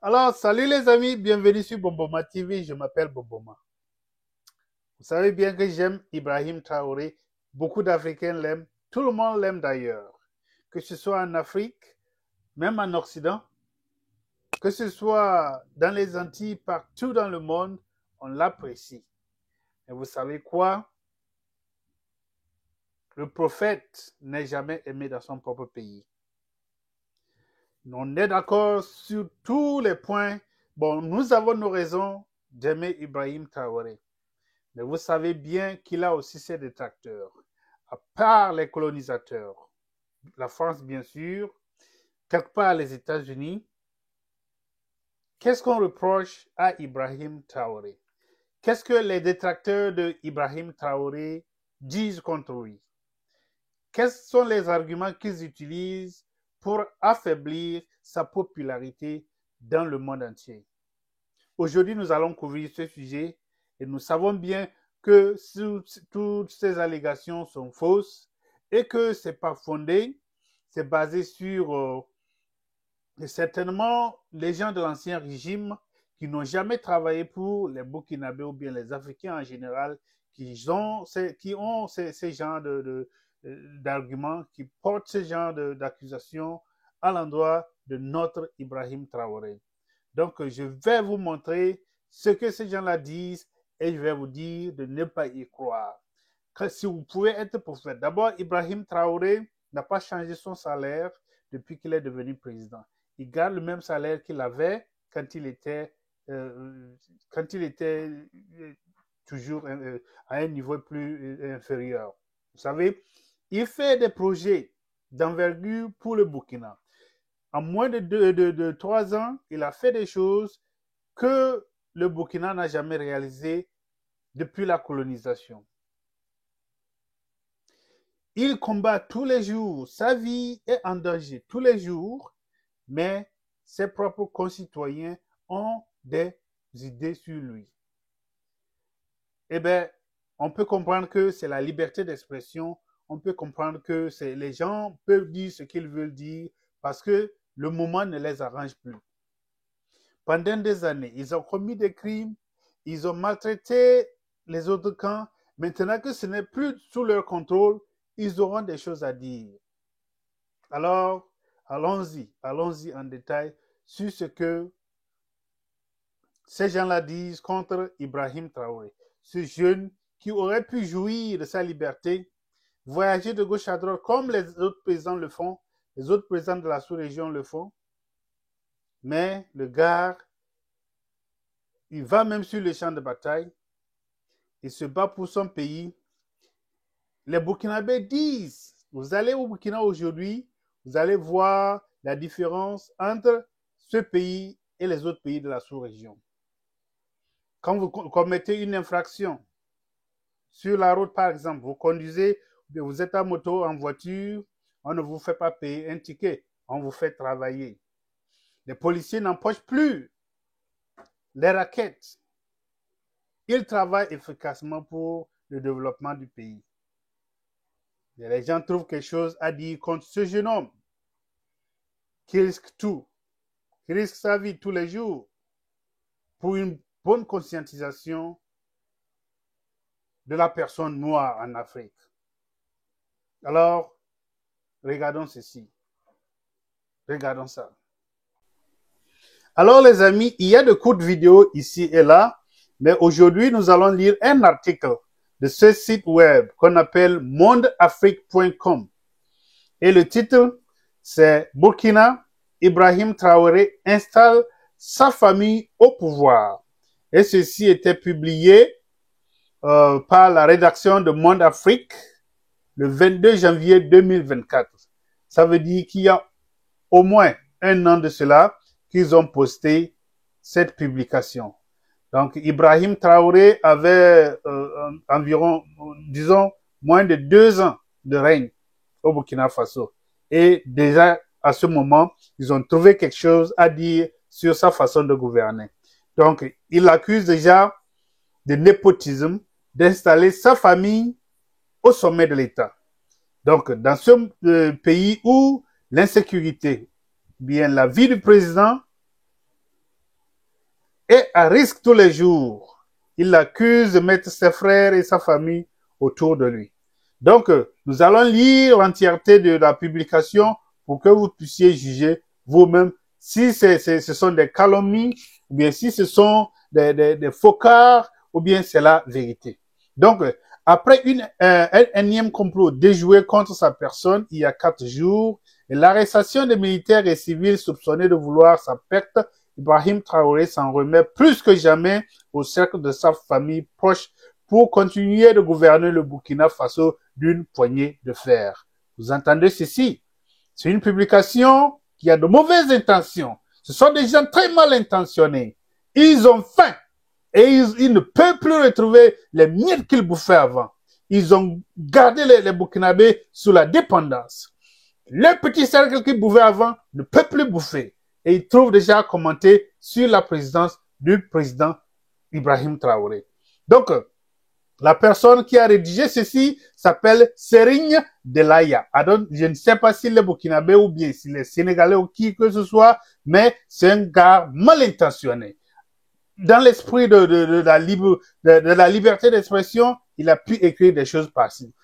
Alors, salut les amis, bienvenue sur Bomboma TV, je m'appelle Bomboma. Vous savez bien que j'aime Ibrahim Traoré, beaucoup d'Africains l'aiment, tout le monde l'aime d'ailleurs. Que ce soit en Afrique, même en Occident, que ce soit dans les Antilles, partout dans le monde, on l'apprécie. Et vous savez quoi? Le prophète n'est jamais aimé dans son propre pays. On est d'accord sur tous les points. Bon, nous avons nos raisons d'aimer Ibrahim Traoré. Mais vous savez bien qu'il a aussi ses détracteurs. À part les colonisateurs, la France bien sûr, quelque part les États-Unis, qu'est-ce qu'on reproche à Ibrahim Traoré? Qu'est-ce que les détracteurs de Ibrahim Traoré disent contre lui? Quels sont les arguments qu'ils utilisent pour affaiblir sa popularité dans le monde entier? Aujourd'hui, nous allons couvrir ce sujet et nous savons bien que toutes ces allégations sont fausses et que ce n'est pas fondé, c'est basé sur certainement les gens de l'ancien régime qui n'ont jamais travaillé pour les Burkinabés ou bien les Africains en général, qui ont ces genres d'arguments, qui portent ce genre d'accusations à l'endroit de notre Ibrahim Traoré. Donc, je vais vous montrer ce que ces gens-là disent et je vais vous dire de ne pas y croire. Si vous pouvez être prophète, d'abord, Ibrahim Traoré n'a pas changé son salaire depuis qu'il est devenu président. Il garde le même salaire qu'il avait quand il était toujours à un niveau plus inférieur. Vous savez, il fait des projets d'envergure pour le Burkina. En moins de 3 ans, il a fait des choses que le Burkina n'a jamais réalisées depuis la colonisation. Il combat tous les jours, sa vie est en danger tous les jours, mais ses propres concitoyens ont des idées sur lui. Eh bien, on peut comprendre que c'est la liberté d'expression, on peut comprendre que les gens peuvent dire ce qu'ils veulent dire parce que le moment ne les arrange plus. Pendant des années, ils ont commis des crimes, ils ont maltraité les autres camps. Maintenant que ce n'est plus sous leur contrôle, ils auront des choses à dire. Alors, allons-y en détail sur ce que ces gens-là disent contre Ibrahim Traoré, ce jeune qui aurait pu jouir de sa liberté, voyager de gauche à droite comme les autres présidents le font, les autres présidents de la sous-région le font. Mais le gars, il va même sur le champ de bataille, il se bat pour son pays. Les Burkinabés disent, vous allez au Burkina aujourd'hui, vous allez voir la différence entre ce pays et les autres pays de la sous-région. Quand vous commettez une infraction sur la route, par exemple, vous conduisez, vous êtes en moto, en voiture, on ne vous fait pas payer un ticket, on vous fait travailler. Les policiers n'empochent plus les raquettes. Ils travaillent efficacement pour le développement du pays. Et les gens trouvent quelque chose à dire contre ce jeune homme qui risque tout, qui risque sa vie tous les jours pour une bonne conscientisation de la personne noire en Afrique. Alors, regardons ceci. Regardons ça. Alors, les amis, il y a de courtes vidéos ici et là, mais aujourd'hui, nous allons lire un article de ce site web qu'on appelle mondeafrique.com. Et le titre, c'est Burkina, Ibrahim Traoré installe sa famille au pouvoir. Et ceci était publié par la rédaction de Monde Afrique le 22 janvier 2024. Ça veut dire qu'il y a au moins un an de cela qu'ils ont posté cette publication. Donc, Ibrahim Traoré avait environ, disons, moins de 2 ans de règne au Burkina Faso. Et déjà, à ce moment, ils ont trouvé quelque chose à dire sur sa façon de gouverner. Donc, il accuse déjà de népotisme, d'installer sa famille au sommet de l'État. Donc, dans ce pays où l'insécurité, bien la vie du président est à risque tous les jours. Il l'accuse de mettre ses frères et sa famille autour de lui. Donc, nous allons lire l'entièreté de la publication pour que vous puissiez juger vous-même si ce sont des calomnies, ou bien si ce sont des faux quarts, ou bien c'est la vérité. Donc, après un énième complot déjoué contre sa personne il y a 4 jours, et l'arrestation des militaires et civils soupçonnés de vouloir sa perte, Ibrahim Traoré s'en remet plus que jamais au cercle de sa famille proche pour continuer de gouverner le Burkina Faso d'une poignée de fer. Vous entendez ceci? C'est une publication qui a de mauvaises intentions. Ce sont des gens très mal intentionnés. Ils ont faim et ils ne peuvent plus retrouver les miettes qu'ils bouffaient avant. Ils ont gardé les Burkinabés sous la dépendance. Le petit cercle qu'ils bouffaient avant ne peut plus bouffer. Et ils trouvent déjà à commenter sur la présidence du président Ibrahim Traoré. Donc, la personne qui a rédigé ceci s'appelle Serigne Delaya. Je ne sais pas s'il est burkinabé ou bien s'il est sénégalais ou qui que ce soit, mais c'est un gars mal intentionné. Dans l'esprit de la liberté d'expression, il a pu écrire des choses par-ci,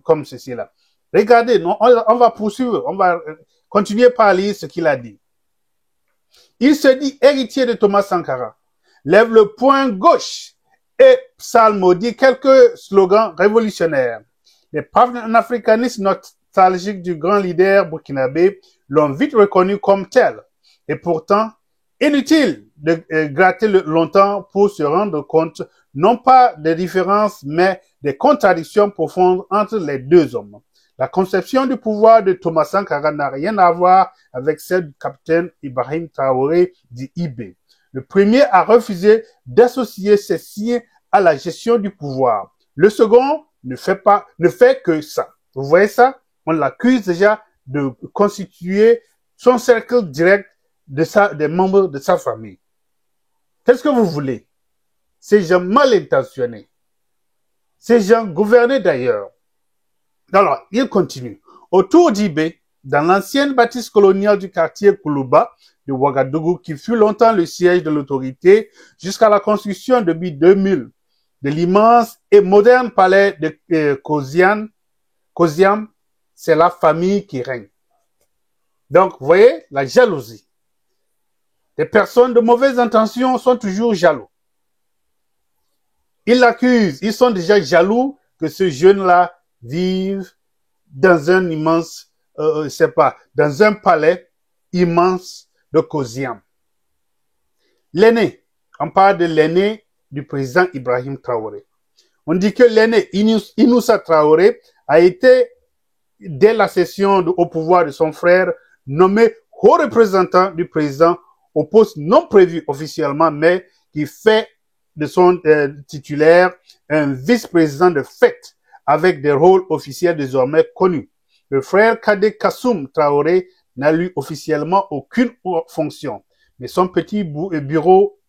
comme ceci là. Regardez, on va poursuivre, on va continuer par lire ce qu'il a dit. Il se dit héritier de Thomas Sankara, lève le poing gauche et psalmodie quelques slogans révolutionnaires. Les panafricanistes nostalgiques du grand leader burkinabé l'ont vite reconnu comme tel. Et pourtant, inutile de gratter longtemps pour se rendre compte non pas des différences, mais des contradictions profondes entre les deux hommes. La conception du pouvoir de Thomas Sankara n'a rien à voir avec celle du capitaine Ibrahim Traoré dit IB. Le premier a refusé d'associer ses signes à la gestion du pouvoir. Le second ne fait que ça. Vous voyez ça? On l'accuse déjà de constituer son cercle direct des membres de sa famille. Qu'est-ce que vous voulez? Ces gens mal intentionnés. Ces gens gouvernés d'ailleurs. Alors, il continue. Autour d'Ibé, dans l'ancienne bâtisse coloniale du quartier Koulouba de Ouagadougou, qui fut longtemps le siège de l'autorité, jusqu'à la construction depuis 2000 de l'immense et moderne palais de Koziam, c'est la famille qui règne. Donc, vous voyez, la jalousie. Les personnes de mauvaises intentions sont toujours jaloux. Ils l'accusent, ils sont déjà jaloux que ce jeune-là vive dans un immense, dans un palais immense de Koziam. L'aîné, on parle de l'aîné du président Ibrahim Traoré. On dit que l'aîné Inoussa Traoré a été, dès la cession au pouvoir de son frère, nommé haut représentant du président au poste non prévu officiellement, mais qui fait de son titulaire un vice-président de fait, avec des rôles officiels désormais connus. Le frère Kadé Kassoum Traoré n'a lui officiellement aucune fonction, mais son petit bureau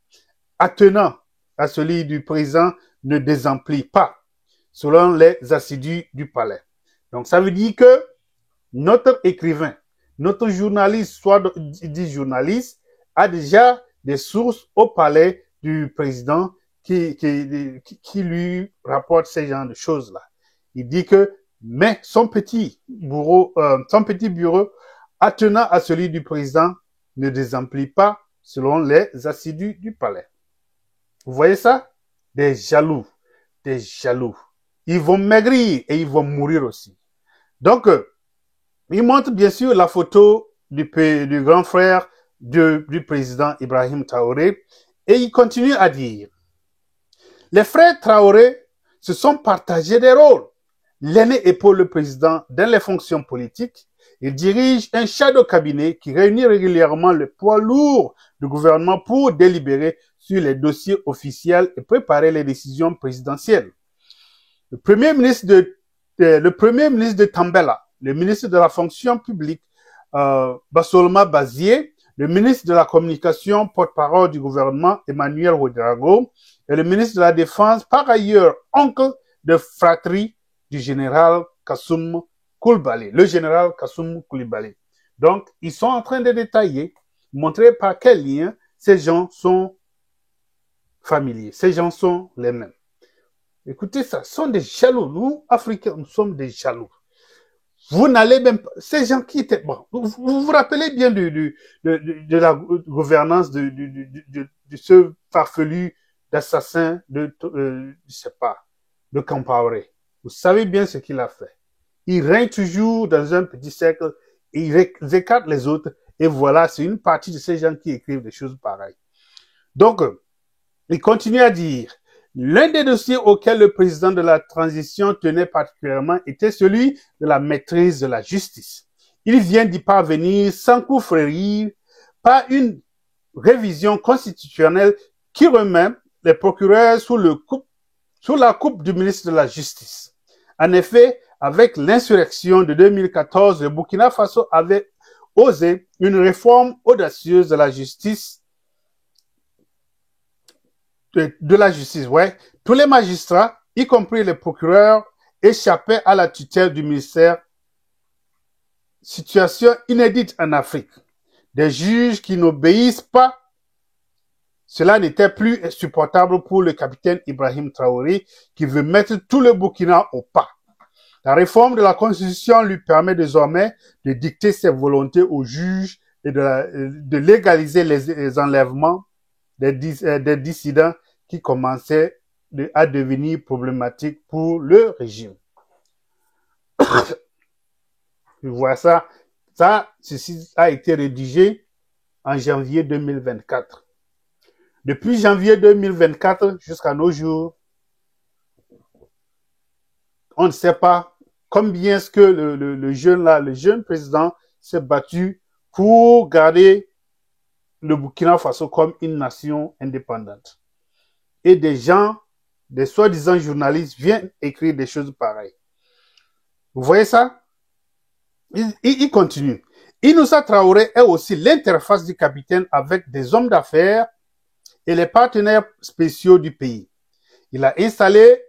attenant à celui du président ne désemplit pas, selon les assidus du palais. Donc ça veut dire que notre écrivain, notre journaliste, soit dit journaliste, a déjà des sources au palais du président qui lui rapporte ces genres de choses-là. Il dit que, mais son petit bureau attenant à celui du président ne désemplit pas selon les assidus du palais. Vous voyez ça? Des jaloux. Ils vont maigrir et ils vont mourir aussi. Donc, il montre bien sûr la photo du grand frère du président Ibrahim Traoré et il continue à dire, les frères Traoré se sont partagés des rôles. L'aîné épaule le président dans les fonctions politiques. Il dirige un shadow cabinet qui réunit régulièrement le poids lourd du gouvernement pour délibérer sur les dossiers officiels et préparer les décisions présidentielles. Le premier ministre de Tambela, le ministre de la fonction publique, Bassolma Bazier, le ministre de la communication, porte-parole du gouvernement, Emmanuel Ouedraogo, et le ministre de la Défense, par ailleurs oncle de fratrie du général Kassoum Koulibaly, le général Kassoum Koulibaly. Donc, ils sont en train de détailler, montrer par quel lien ces gens sont familier. Ces gens sont les mêmes. Écoutez ça, ce sont des jaloux. Nous, Africains, nous sommes des jaloux. Vous n'allez même pas... Ces gens qui étaient... Bon, vous rappelez bien de la gouvernance de ce farfelu d'assassin je sais pas, de Compaoré. Vous savez bien ce qu'il a fait. Il règne toujours dans un petit cercle, il écarte les autres, et voilà, c'est une partie de ces gens qui écrivent des choses pareilles. Donc, il continue à dire, l'un des dossiers auxquels le président de la transition tenait particulièrement était celui de la maîtrise de la justice. Il vient d'y parvenir sans confrérie par une révision constitutionnelle qui remet les procureurs sous la coupe du ministre de la Justice. En effet, avec l'insurrection de 2014, le Burkina Faso avait osé une réforme audacieuse de la justice. De la justice, ouais. Tous les magistrats, y compris les procureurs, échappaient à la tutelle du ministère. Situation inédite en Afrique. Des juges qui n'obéissent pas. Cela n'était plus supportable pour le capitaine Ibrahim Traoré qui veut mettre tout le Burkina au pas. La réforme de la Constitution lui permet désormais de dicter ses volontés aux juges et de légaliser les enlèvements des dissidents qui commençaient à devenir problématiques pour le régime. Vous voyez ça. Ceci a été rédigé en janvier 2024. Depuis janvier 2024 jusqu'à nos jours, on ne sait pas combien est-ce que le jeune président s'est battu pour garder le Burkina Faso comme une nation indépendante. Et des gens, des soi-disant journalistes, viennent écrire des choses pareilles. Vous voyez ça? Il continue. Inoussa Traoré est aussi l'interface du capitaine avec des hommes d'affaires et les partenaires spéciaux du pays. Il a installé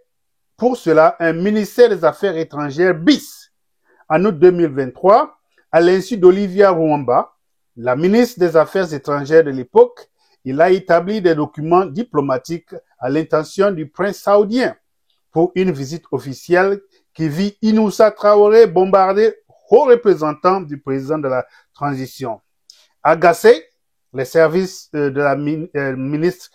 pour cela un ministère des Affaires étrangères bis. En août 2023, à l'insu d'Olivia Rwamba, la ministre des Affaires étrangères de l'époque, il a établi des documents diplomatiques à l'intention du prince saoudien pour une visite officielle qui vit Inoussa Traoré bombarder haut représentant du président de la transition. Agacé, les services de la ministre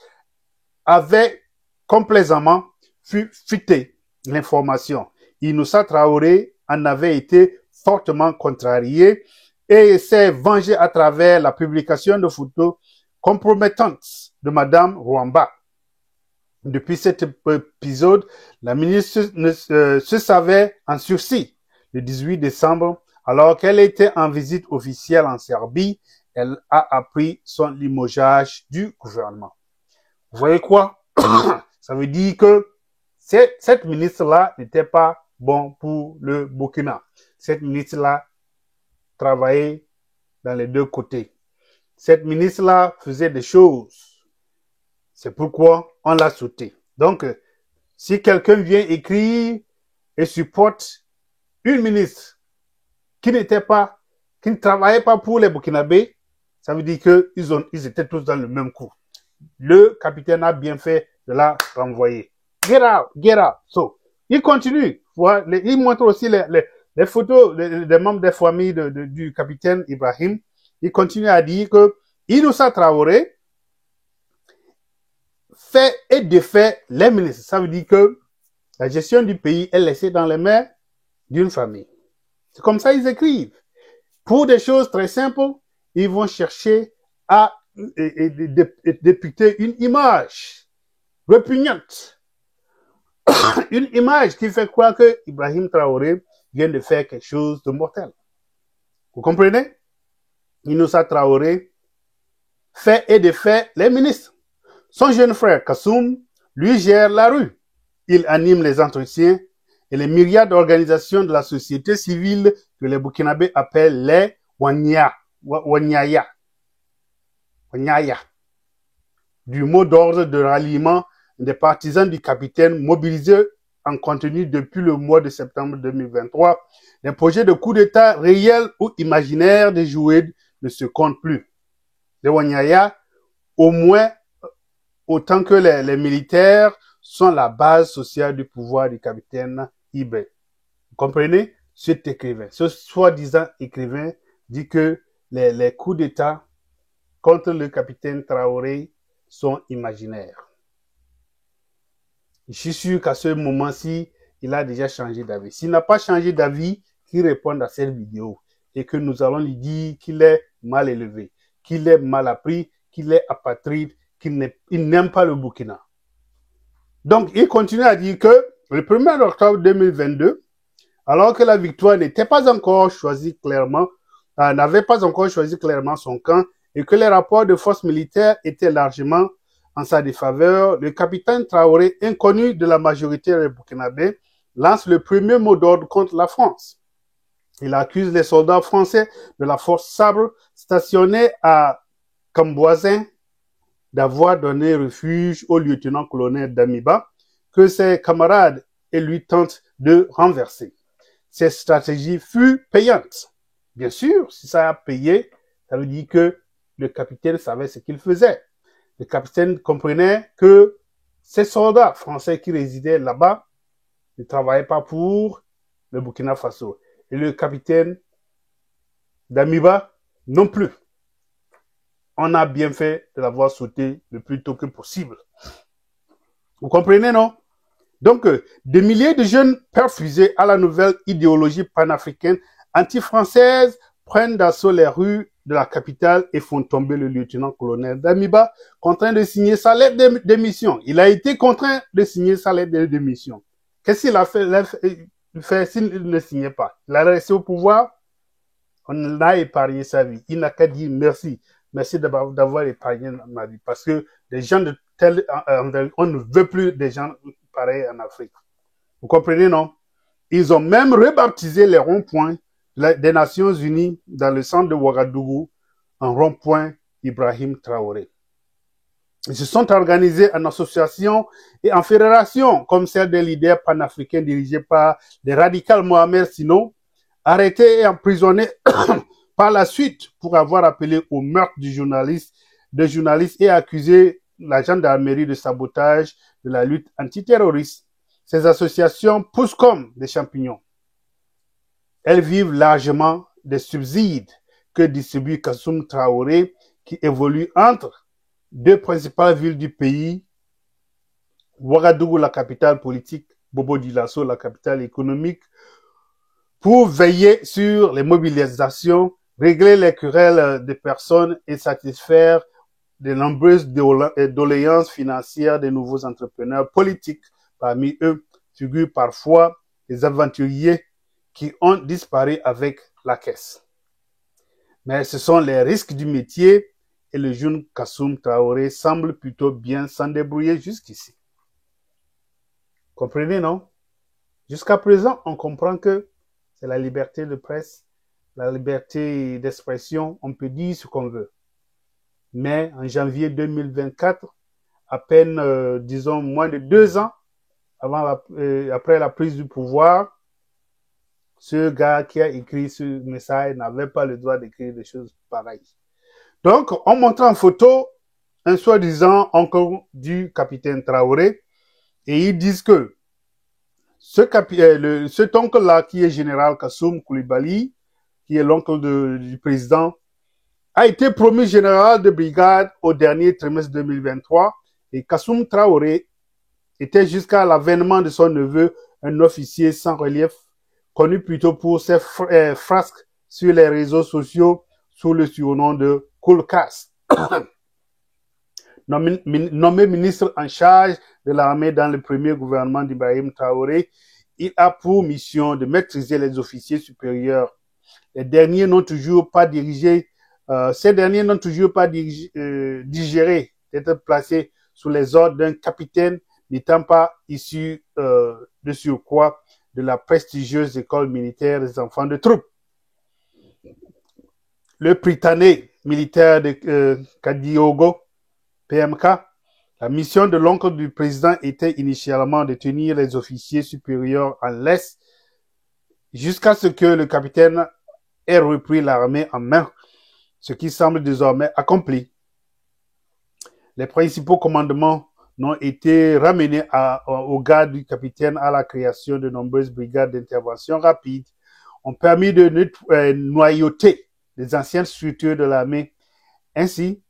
avaient complaisamment fuité l'information. Inoussa Traoré en avait été fortement contrarié et s'est vengé à travers la publication de photos compromettantes de Madame Rwamba. Depuis cet épisode, la ministre se savait en sursis le 18 décembre, alors qu'elle était en visite officielle en Serbie. Elle a appris son limogeage du gouvernement. Vous voyez quoi? Ça veut dire que cette ministre-là n'était pas bon pour le Burkina. Cette ministre-là travaillait dans les deux côtés. Cette ministre-là faisait des choses. C'est pourquoi on l'a sauté. Donc, si quelqu'un vient écrire et supporte une ministre qui ne travaillait pas pour les Burkinabés, ça veut dire qu'ils étaient tous dans le même coup. Le capitaine a bien fait de la renvoyer. Get out, get out. So, il continue. Il montre aussi les photos des membres des familles du capitaine Ibrahim. Il continue à dire que Inoussa Traoré fait et défait les ministres. Ça veut dire que la gestion du pays est laissée dans les mains d'une famille. C'est comme ça qu'ils écrivent. Pour des choses très simples, ils vont chercher à députer une image répugnante. Une image qui fait croire que Ibrahim Traoré vient de faire quelque chose de mortel. Vous comprenez? Inoussa Traoré fait et défait les ministres. Son jeune frère Kassoum, lui, gère la rue. Il anime les entretiens et les myriades d'organisations de la société civile que les Burkinabés appellent les Wanyaya. Du mot d'ordre de ralliement des partisans du capitaine mobilisés en continu depuis le mois de septembre 2023. Les projets de coup d'État réels ou imaginaires déjoués ne se comptent plus. Les Wanyaya, au moins autant que les militaires sont la base sociale du pouvoir du capitaine Ibé. Vous comprenez? Cet écrivain, ce soi-disant écrivain dit que les coups d'État contre le capitaine Traoré sont imaginaires. Je suis sûr qu'à ce moment-ci, il a déjà changé d'avis. S'il n'a pas changé d'avis, qu'il réponde à cette vidéo et que nous allons lui dire qu'il est mal élevé, qu'il est mal appris, qu'il est apatride, qu'il n'aime pas le Burkina. Donc, il continue à dire que le 1er octobre 2022, alors que la victoire n'était pas encore choisie clairement, n'avait pas encore choisi clairement son camp et que les rapports de forces militaires étaient largement en sa défaveur, le capitaine Traoré, inconnu de la majorité des Burkinabés, lance le premier mot d'ordre contre la France. Il accuse les soldats français de la force Sabre stationnée à Camboisin d'avoir donné refuge au lieutenant-colonel Damiba que ses camarades et lui tentent de renverser. Cette stratégie fut payante. Bien sûr, si ça a payé, ça veut dire que le capitaine savait ce qu'il faisait. Le capitaine comprenait que ces soldats français qui résidaient là-bas ne travaillaient pas pour le Burkina Faso. Et le capitaine Damiba non plus. On a bien fait de l'avoir sauté le plus tôt que possible. Vous comprenez, non? Donc, des milliers de jeunes perfusés à la nouvelle idéologie panafricaine anti-française prennent d'assaut les rues de la capitale et font tomber le lieutenant-colonel Damiba, contraint de signer sa lettre de démission. Il a été contraint de signer sa lettre de démission. Qu'est-ce qu'il a fait s'il ne signait pas? Il a resté au pouvoir, on a épargné sa vie. Il n'a qu'à dire merci. Merci d'avoir épargné ma vie. Parce que des gens de tel, on ne veut plus des gens pareils en Afrique. Vous comprenez, non? Ils ont même rebaptisé les ronds-points des Nations Unies dans le centre de Ouagadougou en rond-point Ibrahim Traoré. Ils se sont organisés en associations et en fédérations, comme celle des leaders panafricains dirigés par les radicals Mohamed Sino, arrêtés et emprisonnés par la suite pour avoir appelé au meurtre de journalistes et accusé la gendarmerie de sabotage de la lutte antiterroriste. Ces associations poussent comme des champignons. Elles vivent largement des subsides que distribue Kassoum Traoré, qui évolue entre deux principales villes du pays, Ouagadougou, la capitale politique, Bobo Dioulasso, la capitale économique, pour veiller sur les mobilisations, régler les querelles des personnes et satisfaire de nombreuses doléances financières des nouveaux entrepreneurs politiques. Parmi eux figurent parfois les aventuriers qui ont disparu avec la caisse. Mais ce sont les risques du métier et le jeune Kassoum Traoré semble plutôt bien s'en débrouiller jusqu'ici. Comprenez, non? Jusqu'à présent, on comprend que c'est la liberté de presse, la liberté d'expression, on peut dire ce qu'on veut. Mais en janvier 2024, à peine, disons, moins de 2 ans après la prise du pouvoir, ce gars qui a écrit ce message n'avait pas le droit d'écrire des choses pareilles. Donc, on montre en photo un soi-disant oncle du capitaine Traoré et ils disent que cet oncle-là, qui est général Kassoum Koulibaly, qui est l'oncle du président, a été promu général de brigade au dernier trimestre 2023 et Kassoum Traoré était jusqu'à l'avènement de son neveu un officier sans relief, connu plutôt pour ses frasques sur les réseaux sociaux sous le surnom de Koulkas. Nommé ministre en charge de l'armée dans le premier gouvernement d'Ibrahim Traoré, il a pour mission de maîtriser les officiers supérieurs. Ces derniers n'ont toujours pas digéré d'être placés sous les ordres d'un capitaine n'étant pas issu de surcroît de la prestigieuse école militaire des enfants de troupe. Le Prytanée militaire de Kadiogo, PMK, la mission de l'oncle du président était initialement de tenir les officiers supérieurs en laisse jusqu'à ce que le capitaine ait repris l'armée en main, ce qui semble désormais accompli. Les principaux commandements ont été ramenés au garde du capitaine à la création de nombreuses brigades d'intervention rapide, ont permis de noyauter les anciennes structures de l'armée. Ainsi,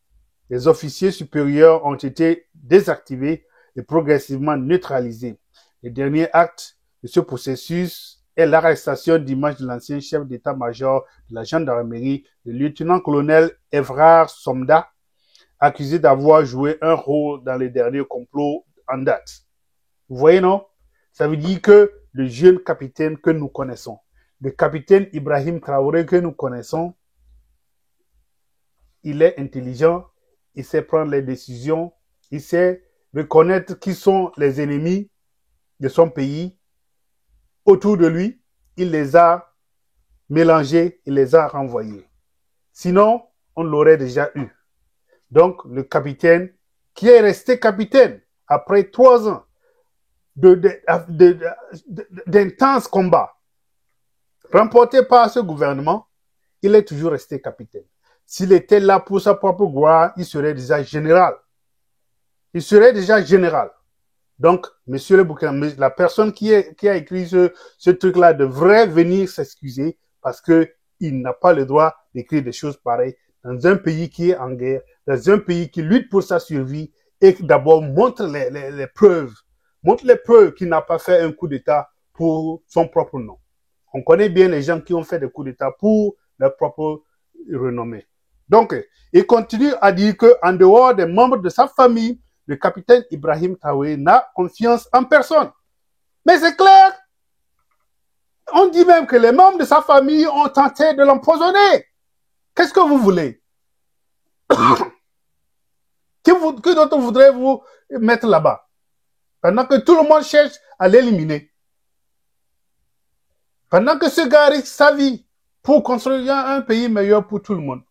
les officiers supérieurs ont été désactivés et progressivement neutralisés. Le dernier acte de ce processus est l'arrestation dimanche de l'ancien chef d'état-major de la gendarmerie, le lieutenant-colonel Évrard Somda, accusé d'avoir joué un rôle dans les derniers complots en date. Vous voyez, non? Ça veut dire que le jeune capitaine que nous connaissons, le capitaine Ibrahim Traoré que nous connaissons, il est intelligent, il sait prendre les décisions, il sait reconnaître qui sont les ennemis de son pays autour de lui, il les a mélangés, il les a renvoyés. Sinon, on l'aurait déjà eu. Donc, le capitaine, qui est resté capitaine après 3 ans d'intenses combats remportés par ce gouvernement, il est toujours resté capitaine. S'il était là pour sa propre gloire, il serait déjà général. Il serait déjà général. Donc, monsieur le Burkina, la personne qui a écrit ce truc-là devrait venir s'excuser parce qu'il n'a pas le droit d'écrire des choses pareilles dans un pays qui est en guerre, dans un pays qui lutte pour sa survie et qui d'abord montre les preuves. Montre les preuves qu'il n'a pas fait un coup d'État pour son propre nom. On connaît bien les gens qui ont fait des coups d'État pour leur propre renommée. Donc, il continue à dire qu'en dehors des membres de sa famille, le capitaine Ibrahim Traoré n'a confiance en personne. Mais c'est clair. On dit même que les membres de sa famille ont tenté de l'empoisonner. Qu'est-ce que vous voulez? Que d'autre voudrez-vous mettre là-bas? Pendant que tout le monde cherche à l'éliminer. Pendant que ce gars risque sa vie pour construire un pays meilleur pour tout le monde.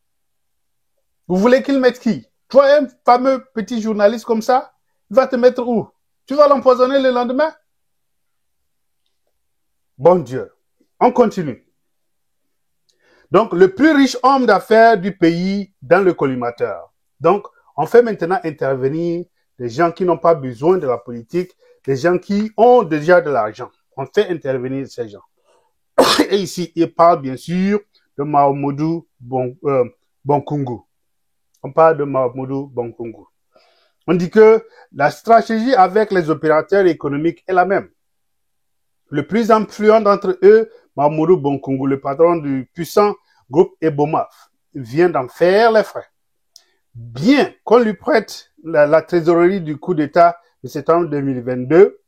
Vous voulez qu'il mette qui? Toi, un fameux petit journaliste comme ça, il va te mettre où? Tu vas l'empoisonner le lendemain? Bon Dieu. On continue. Donc, le plus riche homme d'affaires du pays dans le collimateur. Donc, on fait maintenant intervenir des gens qui n'ont pas besoin de la politique, des gens qui ont déjà de l'argent. On fait intervenir ces gens. Et ici, il parle bien sûr de Mahamadou Bonkungu. On parle de Mahamadou Bonkungu. On dit que la stratégie avec les opérateurs économiques est la même. Le plus influent d'entre eux, Mahamadou Bonkungu, le patron du puissant groupe Ebomaf, vient d'en faire les frais. Bien qu'on lui prête la trésorerie du coup d'État de septembre 2022,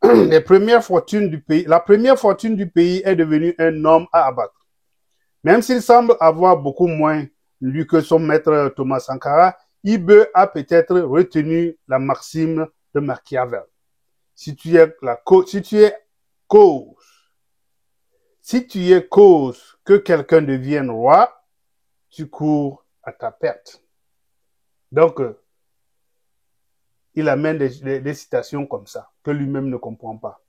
la première fortune du pays est devenue un homme à abattre. Même s'il semble avoir beaucoup moins lu que son maître Thomas Sankara, Ibe a peut-être retenu la maxime de Machiavel. Si tu es cause que quelqu'un devienne roi, tu cours à ta perte. Donc, il amène des citations comme ça, que lui-même ne comprend pas.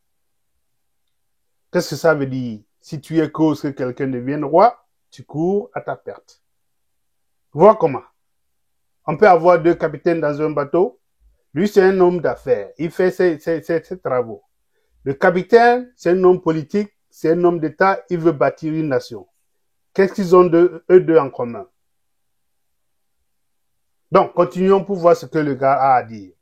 Qu'est-ce que ça veut dire? Si tu es cause que quelqu'un devienne roi, tu cours à ta perte. Vois comment. On peut avoir 2 capitaines dans un bateau. Lui, c'est un homme d'affaires. Il fait ses travaux. Le capitaine, c'est un homme politique, c'est un homme d'État, il veut bâtir une nation. Qu'est-ce qu'ils ont eux deux en commun? Donc, continuons pour voir ce que le gars a à dire.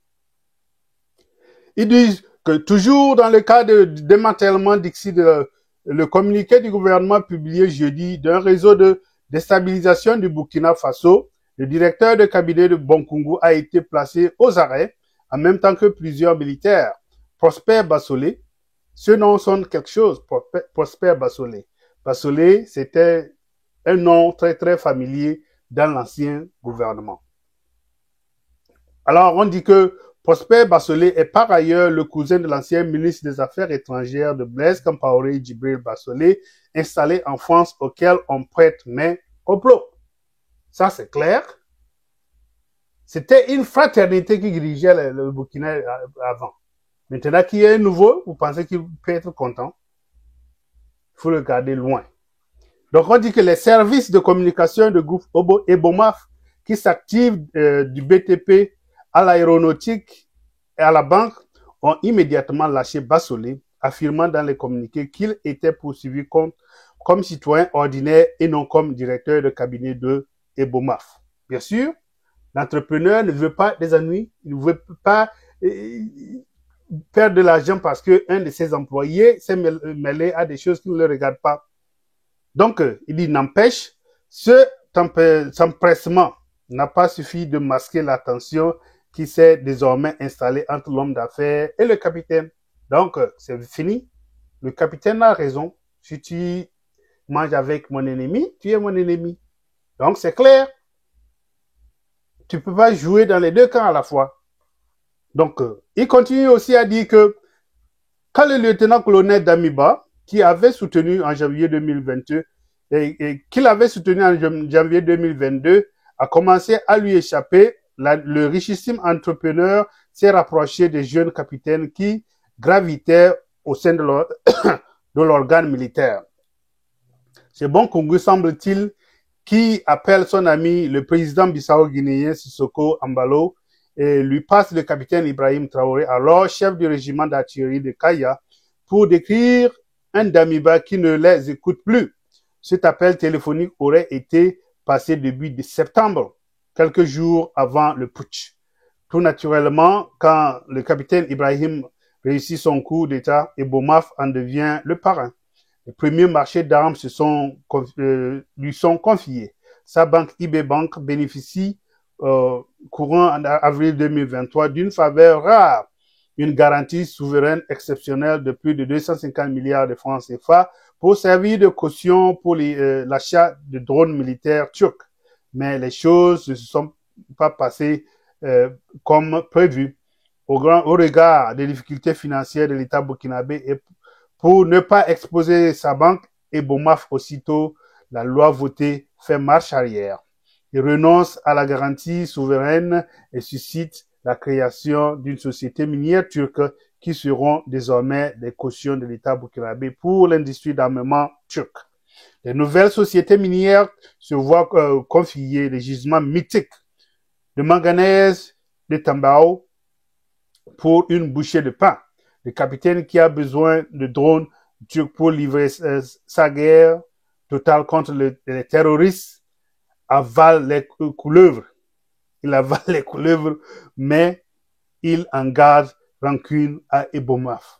Ils disent que toujours dans le cas de démantèlement d'ici le communiqué du gouvernement publié jeudi d'un réseau de déstabilisation du Burkina Faso, le directeur de cabinet de Bonkungu a été placé aux arrêts en même temps que plusieurs militaires. Prosper Bassolé, ce nom sonne quelque chose, Prosper Bassolé. Bassolé, c'était un nom très très familier dans l'ancien gouvernement. Alors, on dit que Prosper Bassolé est par ailleurs le cousin de l'ancien ministre des Affaires étrangères de Blaise Compaoré Djibril Bassolé, installé en France, auquel on prête main complot. Ça, c'est clair. C'était une fraternité qui dirigeait le Burkina avant. Maintenant qu'il y a un nouveau, vous pensez qu'il peut être content? Il faut le garder loin. Donc, on dit que les services de communication de groupe Ebomaf qui s'activent du BTP à l'aéronautique et à la banque ont immédiatement lâché Bassolé, affirmant dans les communiqués qu'il était poursuivi comme citoyen ordinaire et non comme directeur de cabinet de Ebomaf. Bien sûr, l'entrepreneur ne veut pas des ennuis, il ne veut pas perdre de l'argent parce qu'un de ses employés s'est mêlé à des choses qui ne le regardent pas. Donc, il dit, n'empêche, cet empressement n'a pas suffi de masquer la tension qui s'est désormais installée entre l'homme d'affaires et le capitaine. Donc, c'est fini. Le capitaine a raison. Si tu manges avec mon ennemi, tu es mon ennemi. Donc, c'est clair. Tu ne peux pas jouer dans les deux camps à la fois. Donc, il continue aussi à dire que quand le lieutenant-colonel Damiba, qui avait soutenu en janvier 2022, et qu'il avait soutenu en janvier 2022, a commencé à lui échapper, le richissime entrepreneur s'est rapproché des jeunes capitaines qui gravitaient au sein de l'organe militaire. C'est bon Congo, semble-t-il, qui appelle son ami le président bissau-guinéen Sissoko Embalo et lui passe le capitaine Ibrahim Traoré, alors chef du régiment d'artillerie de Kaya, pour décrire un Damiba qui ne les écoute plus. Cet appel téléphonique aurait été passé début septembre, quelques jours avant le putsch. Tout naturellement, quand le capitaine Ibrahim réussit son coup d'État, Ebomaf en devient le parrain. Les premiers marchés d'armes lui sont confiés. Sa banque IB Bank bénéficie courant en avril 2023 d'une faveur rare, une garantie souveraine exceptionnelle de plus de 250 milliards de francs CFA pour servir de caution pour l'achat de drones militaires turcs. Mais les choses ne se sont pas passées comme prévu. Au regard des difficultés financières de l'État burkinabé et pour ne pas exposer sa banque, Ebomaf aussitôt, la loi votée fait marche arrière. Il renonce à la garantie souveraine et suscite la création d'une société minière turque qui seront désormais des cautions de l'État burkinabé pour l'industrie d'armement turque. Les nouvelles sociétés minières se voient confier les gisements mythiques de manganèse de Tambao pour une bouchée de pain. Le capitaine qui a besoin de drones turcs pour livrer sa guerre totale contre les terroristes avale les couleuvres. Il avale les couleuvres, mais il en garde rancune à Ebomaf.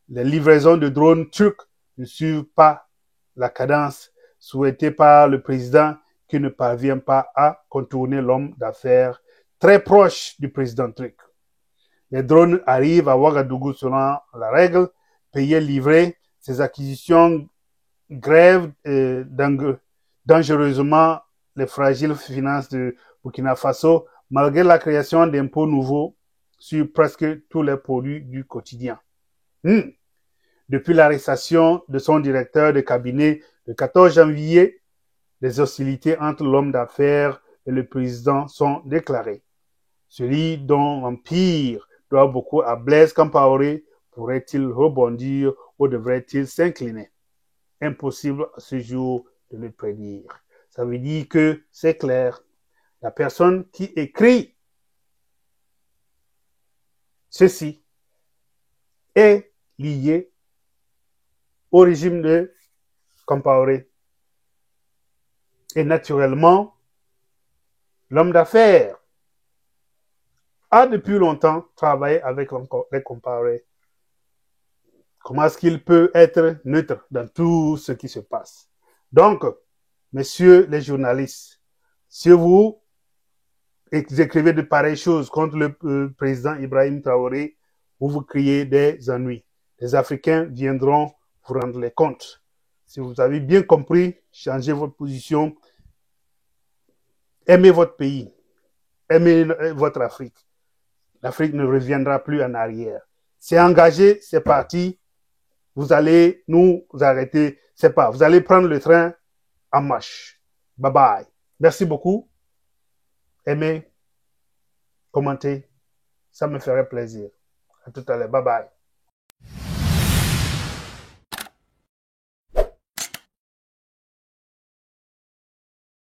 Les livraisons de drones turcs ne suivent pas la cadence souhaitée par le président qui ne parvient pas à contourner l'homme d'affaires très proche du président turc. Les drones arrivent à Ouagadougou selon la règle, payés, livrés. Ces acquisitions grèvent dangereusement les fragiles finances de Burkina Faso, malgré la création d'impôts nouveaux sur presque tous les produits du quotidien. Depuis l'arrestation de son directeur de cabinet le 14 janvier, les hostilités entre l'homme d'affaires et le président sont déclarées. Celui dont l'empire doit beaucoup à Blaise Compaoré pourrait-il rebondir ou devrait-il s'incliner? Impossible à ce jour de le prédire. Ça veut dire que c'est clair. La personne qui écrit ceci est liée au régime de Compaoré. Et naturellement, l'homme d'affaires a depuis longtemps travaillé avec les Compaoré. Comment est-ce qu'il peut être neutre dans tout ce qui se passe? Donc, messieurs les journalistes, si vous écrivez de pareilles choses contre le président Ibrahim Traoré, vous criez des ennuis. Les Africains viendront vous rendre les comptes. Si vous avez bien compris, changez votre position. Aimez votre pays. Aimez votre Afrique. L'Afrique ne reviendra plus en arrière. C'est engagé, c'est parti. Vous allez nous arrêter. C'est pas. Vous allez prendre le train en marche. Bye bye. Merci beaucoup. Aimez, commentez. Ça me ferait plaisir. À tout à l'heure. Bye bye.